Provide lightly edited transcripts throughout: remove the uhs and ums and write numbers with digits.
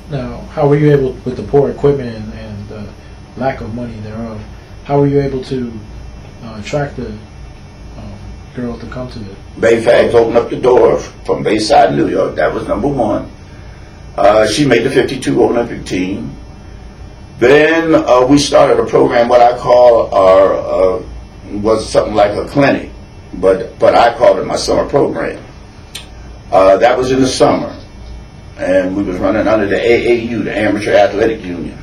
Now, how were you able, with the poor equipment and the lack of money thereof, how were you able to attract the girls to come to it? Bayfax opened up the door from Bayside, New York. That was number one. She made the 52 Olympic team. Then we started a program, what I call our, was something like a clinic, but I called it my summer program. That was in the summer, and we was running under the AAU, the Amateur Athletic Union.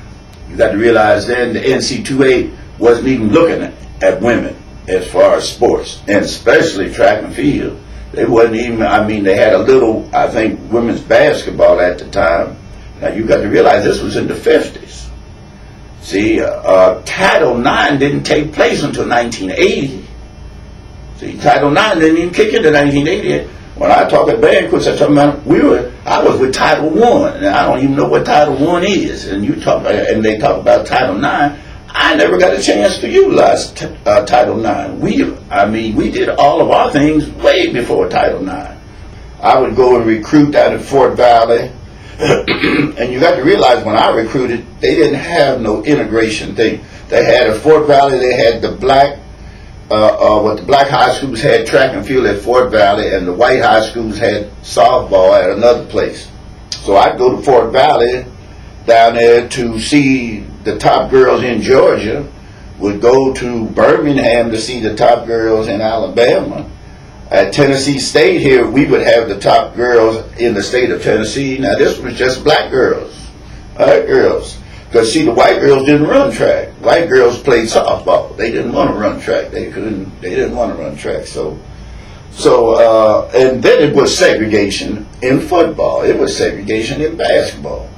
You got to realize then the NC2A wasn't even looking at women as far as sports, and especially track and field. They wasn't even, I mean, they had a little, I think, women's basketball at the time. Now you got to realize this was in the 50s. See, Title IX didn't take place until 1980. See, Title IX didn't even kick into 1980. When I talk at banquets, I talk about I was with Title I, and I don't even know what Title I is. And you talk about, and they talk about Title IX. I never got a chance to utilize Title IX. We did all of our things way before Title IX. I would go and recruit down at Fort Valley, and you got to realize when I recruited, they didn't have no integration thing. They had at Fort Valley, they had the black, what the black high schools had track and field at Fort Valley, and the white high schools had softball at another place. So I'd go to Fort Valley down there to see the top girls in Georgia, would go to Birmingham to see the top girls in Alabama. At Tennessee State here, we would have the top girls in the state of Tennessee. Now this was just black girls, white girls. Because see, the white girls didn't run track. White girls played softball. They didn't want to run track. They didn't want to run track. So and then it was segregation in football. It was segregation in basketball.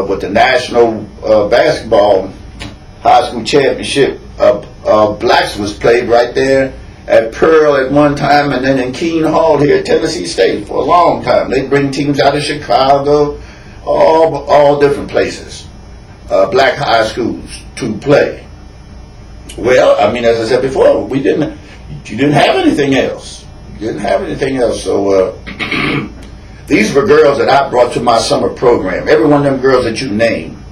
With the national basketball high school championship, blacks was played right there at Pearl at one time, and then in Keene Hall here at Tennessee State for a long time. They bring teams out of Chicago, all different places, black high schools to play. Well, I mean, as I said before, you didn't have anything else. You didn't have anything else. So these were girls that I brought to my summer program. Every one of them girls that you named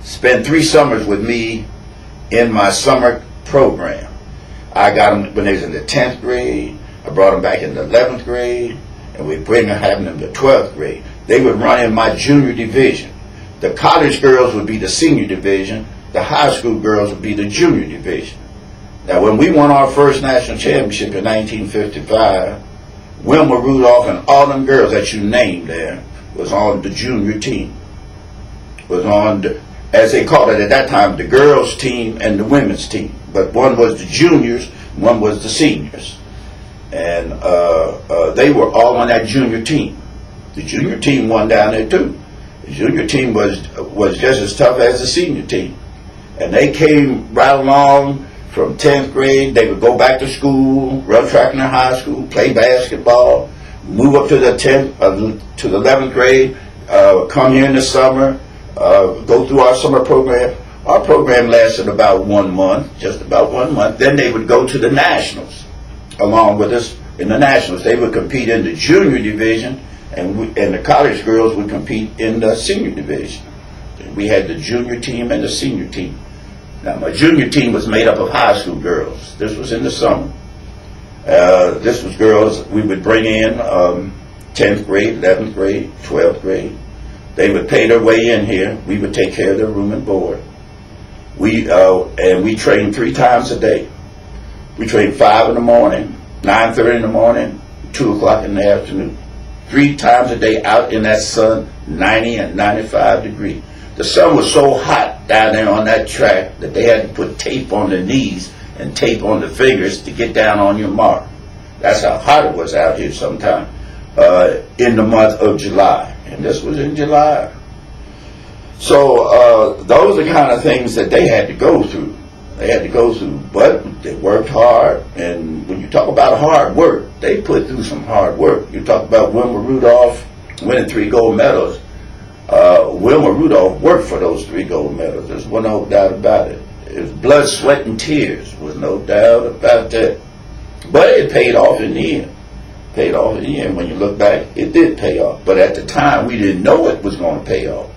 spent 3 summers with me in my summer program. I got them when they was in the 10th grade. I brought them back in the 11th grade, and we having them in the 12th grade. They would run in my junior division. The college girls would be the senior division. The high school girls would be the junior division. Now, when we won our first national championship in 1955, Wilma Rudolph and all them girls that you named there was on the junior team. Was on, as they called it at that time, the girls team and the women's team. But one was the juniors, one was the seniors. And they were all on that junior team. The junior team won down there too. The junior team was just as tough as the senior team. And they came right along from 10th grade. They would go back to school, run track in their high school, play basketball, move up to the 11th grade, come here in the summer, go through our summer program. Our program lasted about 1 month, just about 1 month. Then they would go to the nationals along with us in the nationals. They would compete in the junior division, and the college girls would compete in the senior division. We had the junior team and the senior team. Now, my junior team was made up of high school girls. This was in the summer. This was girls we would bring in 10th grade, 11th grade, 12th grade. They would pay their way in here. We would take care of their room and board. And we trained 3 times a day. We trained 5 in the morning, 9:30 in the morning, 2 o'clock in the afternoon. 3 times a day out in that sun, 90 and 95 degrees. The sun was so hot down there on that track that they had to put tape on their knees and tape on the fingers to get down on your mark. That's how hot it was out here sometime in the month of July. And this was in July. So those are the kind of things that they had to go through. They had to go through, but they worked hard. And when you talk about hard work, they put through some hard work. You talk about Wilma Rudolph winning 3 gold medals. Wilma Rudolph worked for those 3 gold medals. There's no doubt about it. It was blood, sweat, and tears. Was no doubt about that. But it paid off in the end. paid off. Yeah, and when you look back, it did pay off. But at the time, we didn't know it was going to pay off.